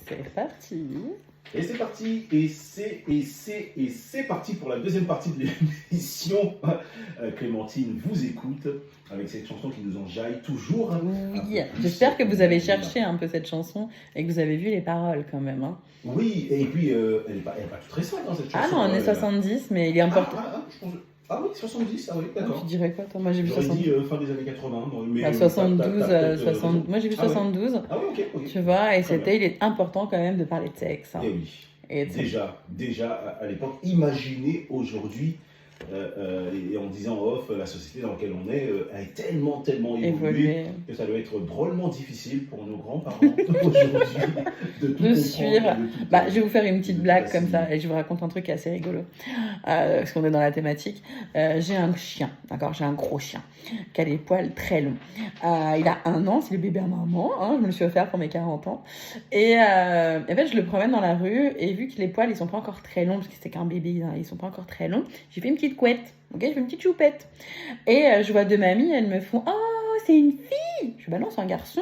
C'est parti. Et c'est parti, et c'est parti pour la deuxième partie de l'émission. Clémentine vous écoute avec cette chanson qui nous enjaille toujours. Oui, j'espère que vous avez cherché un peu cette chanson et que vous avez vu les paroles quand même. Hein. Oui, et puis elle n'est pas toute récente dans cette chanson. Ah non, on est 70, mais il est important. Ah oui, 70, ah oui, d'accord. Tu dirais quoi toi? Moi j'ai vu J'aurais 72. dit fin des années 80. Mais Bah, 72, t'as 60... moi j'ai vu 72. Ah oui, ok. Tu vois, et Très bien. il est important quand même de parler de sexe. Hein. Et oui. Et Déjà à l'époque, imaginez aujourd'hui, et en disant off, la société dans laquelle on est, elle est tellement évoluée que ça doit être drôlement difficile pour nos grands-parents aujourd'hui de suivre. Je vais vous faire une petite blague comme ça et je vous raconte un truc assez rigolo. Parce qu'on est dans la thématique. J'ai un chien, d'accord? J'ai un gros chien qui a les poils très longs. Il a 1 an, c'est le bébé à maman. Hein, je me le suis offert pour mes 40 ans. Et en fait, je le promène dans la rue et vu que les poils, ils sont pas encore très longs, parce que c'est qu'un bébé, hein, ils sont pas encore très longs, j'ai fait une petite couette. Ok, je fais une petite choupette. Et je vois 2 mamies, elles me font « Oh, c'est une fille !» Je fais « Bah non, c'est un garçon. »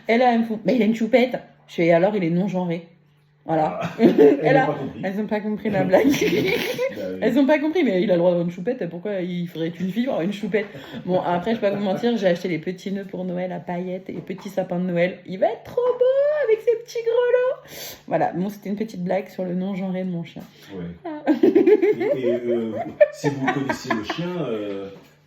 Et là, elles me font « Mais il a une choupette. » Je fais « Alors, il est non-genré. » Voilà. Elles n'ont pas compris la blague. Elles n'ont pas compris, mais il a le droit d'avoir une choupette. Pourquoi il faudrait qu'une fille avoir une choupette? Bon, après, je ne vais pas vous mentir, j'ai acheté les petits nœuds pour Noël à paillettes et les petits sapins de Noël. Il va être trop beau avec ses petits grelots. Voilà, bon, c'était une petite blague sur le non-genré de mon chien. Ouais. Si vous connaissiez le chien,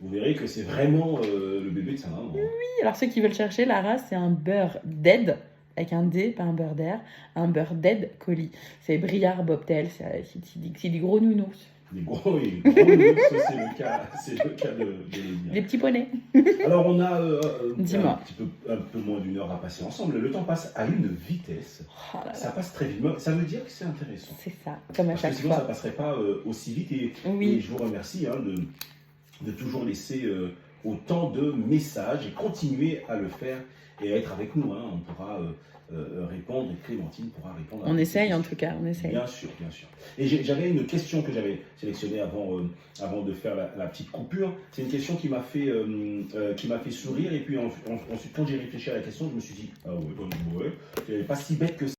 vous verrez que c'est vraiment le bébé de sa maman. Oui, alors ceux qui veulent chercher, la race, c'est un beurre dead. Avec un D, pas un beurre d'air, un beurre dead collie. C'est Briard Bobtail, c'est des gros nounous. Des gros nounous, c'est le cas de les dire. Les petits poneys. Alors on a un peu moins d'1 heure à passer ensemble. Le temps passe à une vitesse. Oh là là. Ça passe très vite. Ça veut dire que c'est intéressant. C'est ça, comme à chaque sinon, fois. Ça passerait pas aussi vite. Et je vous remercie de toujours laisser autant de messages et continuer à le faire et à être avec nous. Hein. On pourra répondre, et Clémentine pourra répondre. On essaye en tout cas, on essaye. Bien sûr. Et j'avais une question que j'avais sélectionnée avant de faire la petite coupure. C'est une question qui m'a fait sourire. Et puis ensuite, quand j'ai réfléchi à la question, je me suis dit, ah ouais, c'est pas si bête que ça.